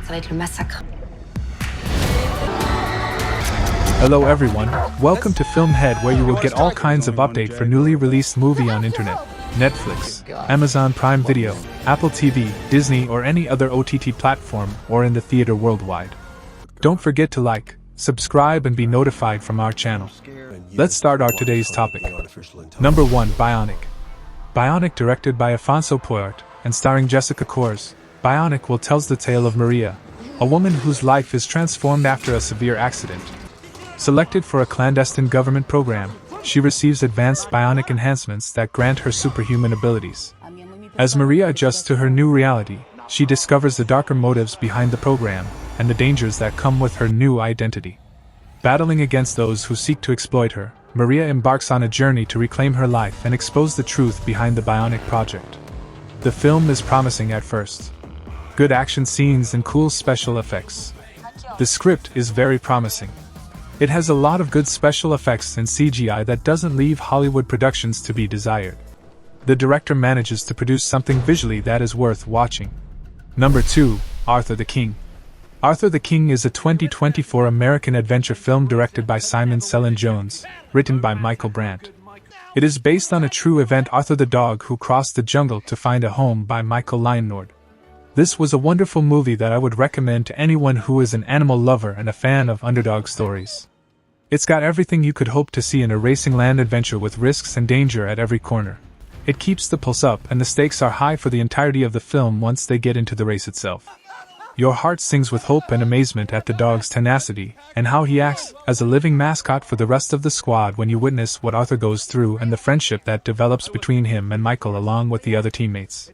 Ça va être le massacre. Hello everyone, welcome to FilmHead, where you will get all kinds of update for newly released movie on internet, Netflix, Amazon Prime Video, Apple TV, Disney or any other OTT platform or in the theater worldwide. Don't forget to like, subscribe and be notified from our channel. Let's start our today's topic. Number 1, Bionic. Bionic, directed by Afonso Puert and starring Jessica Kors, Bionic will tells the tale of Maria, a woman whose life is transformed after a severe accident. Selected for a clandestine government program, she receives advanced bionic enhancements that grant her superhuman abilities. As Maria adjusts to her new reality, she discovers the darker motives behind the program and the dangers that come with her new identity. Battling against those who seek to exploit her, Maria embarks on a journey to reclaim her life and expose the truth behind the bionic project. The film is promising at first. Good action scenes and cool special effects. The script is very promising. It has a lot of good special effects and CGI that doesn't leave Hollywood productions to be desired. The director manages to produce something visually that is worth watching. Number 2, Arthur the King. Arthur the King is a 2024 American adventure film directed by Simon Cellan Jones, written by Michael Brandt. It is based on a true event, Arthur the Dog Who Crossed the Jungle to Find a Home by Michael Leinord. This was a wonderful movie that I would recommend to anyone who is an animal lover and a fan of underdog stories. It's got everything you could hope to see in a racing land adventure with risks and danger at every corner. It keeps the pulse up and the stakes are high for the entirety of the film once they get into the race itself. Your heart sings with hope and amazement at the dog's tenacity and how he acts as a living mascot for the rest of the squad when you witness what Arthur goes through and the friendship that develops between him and Michael along with the other teammates.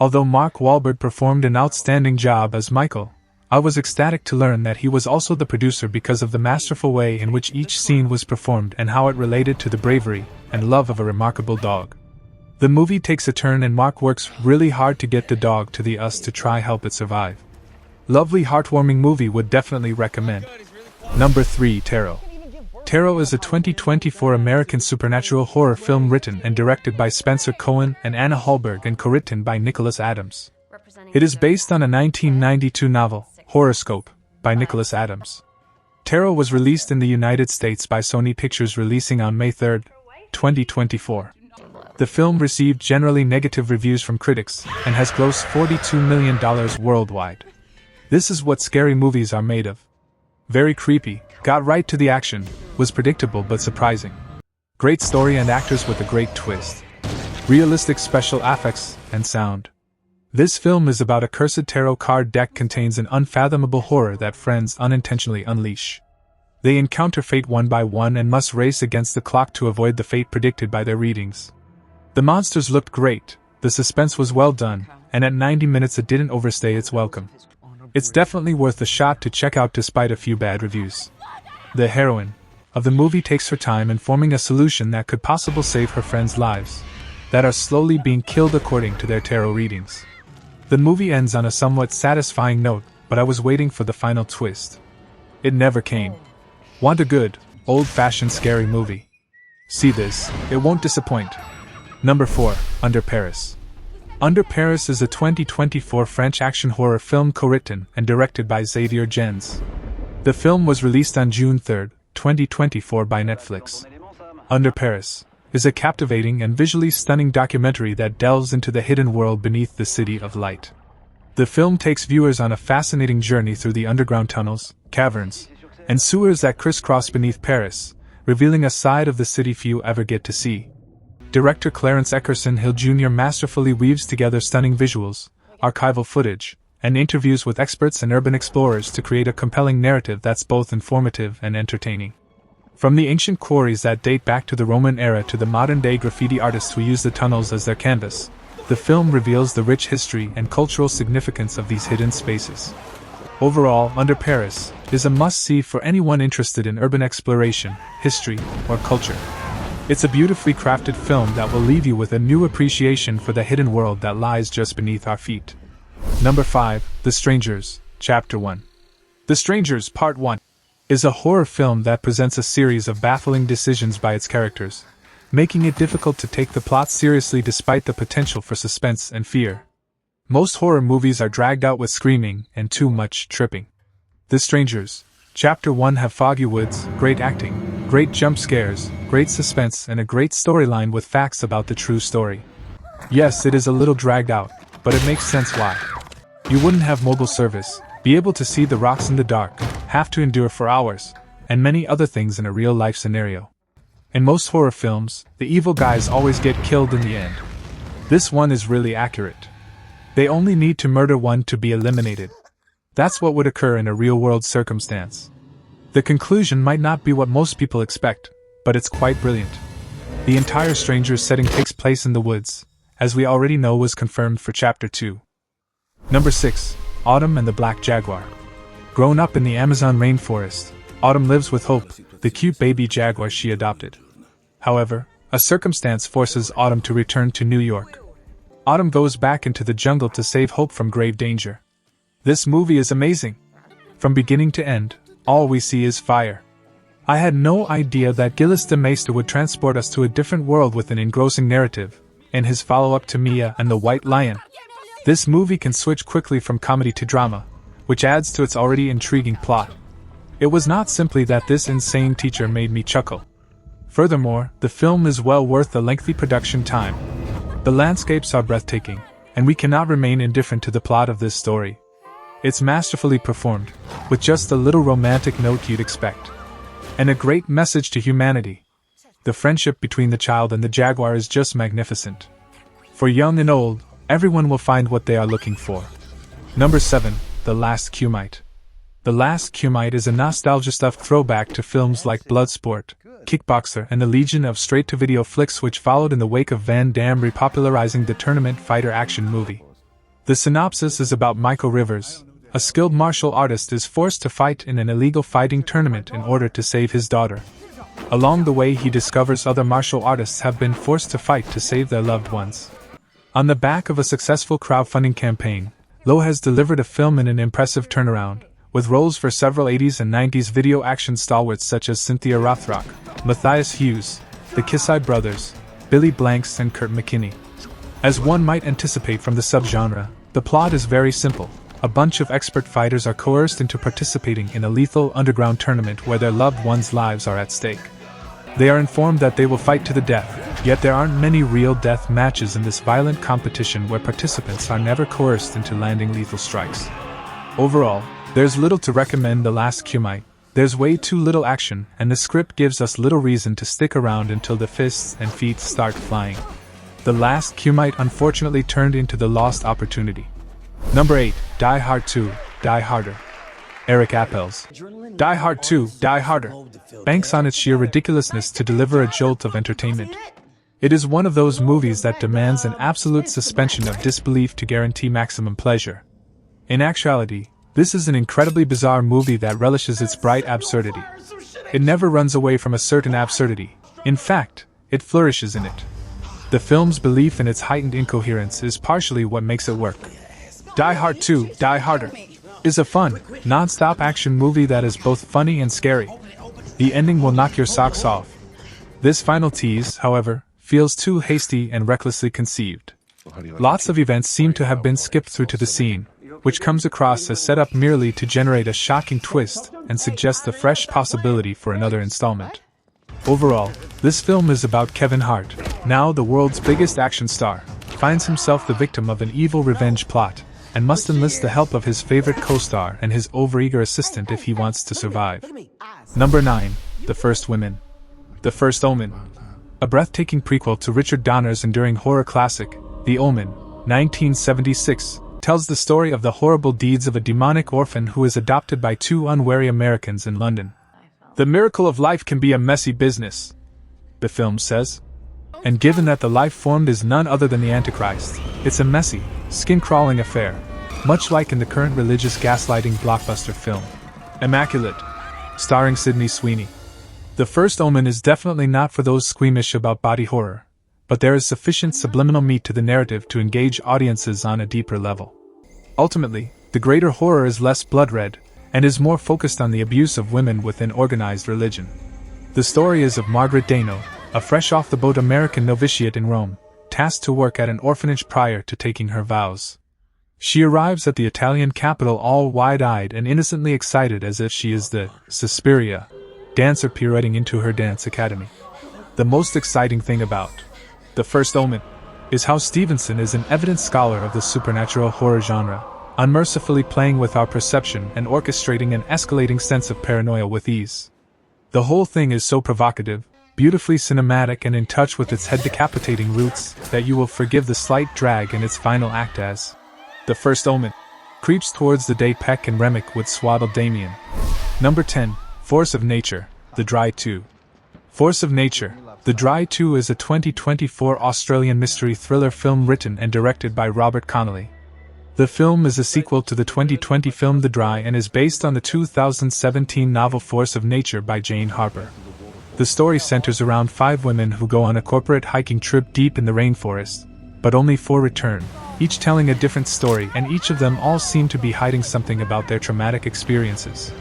Although Mark Wahlberg performed an outstanding job as Michael, I was ecstatic to learn that he was also the producer because of the masterful way in which each scene was performed and how it related to the bravery and love of a remarkable dog. The movie takes a turn and Mark works really hard to get the dog to the us to try help it survive. Lovely heartwarming movie, would definitely recommend. Number 3, Tarot. Tarot is a 2024 American supernatural horror film written and directed by Spencer Cohen and Anna Hallberg and co-written by Nicholas Adams. It is based on a 1992 novel, Horoscope, by Nicholas Adams. Tarot was released in the United States by Sony Pictures, releasing on May 3, 2024. The film received generally negative reviews from critics and has grossed $42 million worldwide. This is what scary movies are made of. Very creepy, got right to the action, was predictable but surprising. Great story and actors with a great twist. Realistic special effects and sound. This film is about a cursed tarot card deck contains an unfathomable horror that friends unintentionally unleash. They encounter fate one by one and must race against the clock to avoid the fate predicted by their readings. The monsters looked great, the suspense was well done, and at 90 minutes it didn't overstay its welcome. It's definitely worth a shot to check out despite a few bad reviews. The heroine of the movie takes her time in forming a solution that could possibly save her friends' lives, that are slowly being killed according to their tarot readings. The movie ends on a somewhat satisfying note, but I was waiting for the final twist. It never came. Want a good, old-fashioned scary movie? See this, it won't disappoint. Number 4, Under Paris. Under Paris is a 2024 French action horror film co-written and directed by Xavier Gens. The film was released on June 3, 2024 by Netflix. Under Paris is a captivating and visually stunning documentary that delves into the hidden world beneath the City of Light. The film takes viewers on a fascinating journey through the underground tunnels, caverns, and sewers that crisscross beneath Paris, revealing a side of the city few ever get to see. Director Clarence Eckerson Hill Jr. masterfully weaves together stunning visuals, archival footage, and interviews with experts and urban explorers to create a compelling narrative that's both informative and entertaining. From the ancient quarries that date back to the Roman era to the modern-day graffiti artists who use the tunnels as their canvas, the film reveals the rich history and cultural significance of these hidden spaces. Overall, Under Paris is a must-see for anyone interested in urban exploration, history, or culture. It's a beautifully crafted film that will leave you with a new appreciation for the hidden world that lies just beneath our feet. Number 5, The Strangers, Chapter 1. The Strangers, Part 1, is a horror film that presents a series of baffling decisions by its characters, making it difficult to take the plot seriously despite the potential for suspense and fear. Most horror movies are dragged out with screaming and too much tripping. The Strangers, Chapter 1 have foggy woods, great acting, great jump scares, great suspense, and a great storyline with facts about the true story. Yes, it is a little dragged out, but it makes sense why. You wouldn't have mobile service, be able to see the rocks in the dark, have to endure for hours, and many other things in a real-life scenario. In most horror films, the evil guys always get killed in the end. This one is really accurate. They only need to murder one to be eliminated. That's what would occur in a real-world circumstance. The conclusion might not be what most people expect, but it's quite brilliant. The entire Strangers setting takes place in the woods, as we already know was confirmed for Chapter 2. Number 6. Autumn and the Black Jaguar. Grown up in the Amazon rainforest, Autumn lives with Hope, the cute baby jaguar she adopted. However, a circumstance forces Autumn to return to New York. Autumn goes back into the jungle to save Hope from grave danger. This movie is amazing. From beginning to end, all we see is fire. I had no idea that Gilles de Maistre would transport us to a different world with an engrossing narrative, in his follow-up to Mia and the White Lion. This movie can switch quickly from comedy to drama, which adds to its already intriguing plot. It was not simply that this insane teacher made me chuckle. Furthermore, the film is well worth the lengthy production time. The landscapes are breathtaking, and we cannot remain indifferent to the plot of this story. It's masterfully performed, with just a little romantic note you'd expect. And a great message to humanity. The friendship between the child and the jaguar is just magnificent. For young and old, everyone will find what they are looking for. Number 7. The Last Cumite. The Last Cumite is a nostalgia-stuffed throwback to films like Bloodsport, Kickboxer, and the legion of straight-to-video flicks which followed in the wake of Van Damme repopularizing the tournament fighter action movie. The synopsis is about Michael Rivers. A skilled martial artist is forced to fight in an illegal fighting tournament in order to save his daughter. Along the way he discovers other martial artists have been forced to fight to save their loved ones. On the back of a successful crowdfunding campaign, Lowe has delivered a film in an impressive turnaround, with roles for several 80s and 90s video action stalwarts such as Cynthia Rothrock, Matthias Hughes, the Kisai brothers, Billy Blanks and Kurt McKinney. As one might anticipate from the subgenre, the plot is very simple. A bunch of expert fighters are coerced into participating in a lethal underground tournament where their loved ones' lives are at stake. They are informed that they will fight to the death, yet there aren't many real death matches in this violent competition where participants are never coerced into landing lethal strikes. Overall, there's little to recommend The Last Cumite. There's way too little action, and the script gives us little reason to stick around until the fists and feet start flying. The Last Cumite unfortunately turned into the lost opportunity. Number 8. Die Hard 2, Die Harder. Eric Appel's Die Hard 2, Die Harder banks on its sheer ridiculousness to deliver a jolt of entertainment. It is one of those movies that demands an absolute suspension of disbelief to guarantee maximum pleasure. In actuality, this is an incredibly bizarre movie that relishes its bright absurdity. It never runs away from a certain absurdity. In fact, it flourishes in it. The film's belief in its heightened incoherence is partially what makes it work. Die Hard 2, Die Harder is a fun, non-stop action movie that is both funny and scary. The ending will knock your socks off. This final tease, however, feels too hasty and recklessly conceived. Lots of events seem to have been skipped through to the scene, which comes across as set up merely to generate a shocking twist and suggest the fresh possibility for another installment. Overall, this film is about Kevin Hart, now the world's biggest action star, finds himself the victim of an evil revenge plot, and must enlist the help of his favorite co-star and his overeager assistant if he wants to survive. Number 9. The First Women. The First Omen. A breathtaking prequel to Richard Donner's enduring horror classic, The Omen, 1976, tells the story of the horrible deeds of a demonic orphan who is adopted by two unwary Americans in London. The miracle of life can be a messy business, the film says. And given that the life formed is none other than the Antichrist, it's a messy, skin-crawling affair, much like in the current religious gaslighting blockbuster film, Immaculate, starring Sydney Sweeney. The First Omen is definitely not for those squeamish about body horror, but there is sufficient subliminal meat to the narrative to engage audiences on a deeper level. Ultimately, the greater horror is less blood-red, and is more focused on the abuse of women within organized religion. The story is of Margaret Dano, a fresh-off-the-boat American novitiate in Rome, tasked to work at an orphanage prior to taking her vows. She arrives at the Italian capital all wide-eyed and innocently excited as if she is the Suspiria dancer pirouetting into her dance academy. The most exciting thing about The First Omen is how Stevenson is an evident scholar of the supernatural horror genre, unmercifully playing with our perception and orchestrating an escalating sense of paranoia with ease. The whole thing is so provocative, beautifully cinematic and in touch with its head-decapitating roots, that you will forgive the slight drag in its final act as The First Omen creeps towards the day Peck and Remick would swaddle Damien. Number 10. Force of Nature, The Dry 2. Force of Nature, The Dry 2 is a 2024 Australian mystery thriller film written and directed by Robert Connolly. The film is a sequel to the 2020 film The Dry and is based on the 2017 novel Force of Nature by Jane Harper. The story centers around 5 women who go on a corporate hiking trip deep in the rainforest, but only 4 return, each telling a different story, and each of them all seem to be hiding something about their traumatic experiences.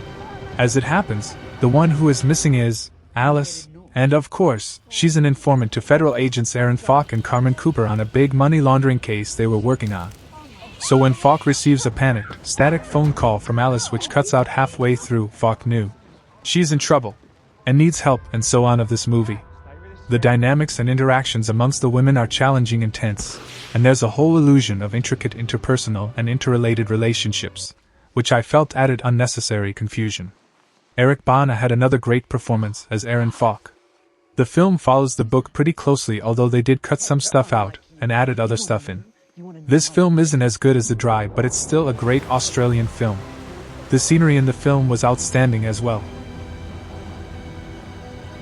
As it happens, the one who is missing is Alice, and of course, she's an informant to federal agents Aaron Falk and Carmen Cooper on a big money laundering case they were working on. So when Falk receives a panicked, static phone call from Alice which cuts out halfway through, Falk knew she's in trouble and needs help, and so on of this movie. The dynamics and interactions amongst the women are challenging, intense, and there's a whole illusion of intricate interpersonal and interrelated relationships, which I felt added unnecessary confusion. Eric Bana had another great performance as Aaron Falk. The film follows the book pretty closely, although they did cut some stuff out and added other stuff in. This film isn't as good as The Dry, but it's still a great Australian film. The scenery in the film was outstanding as well.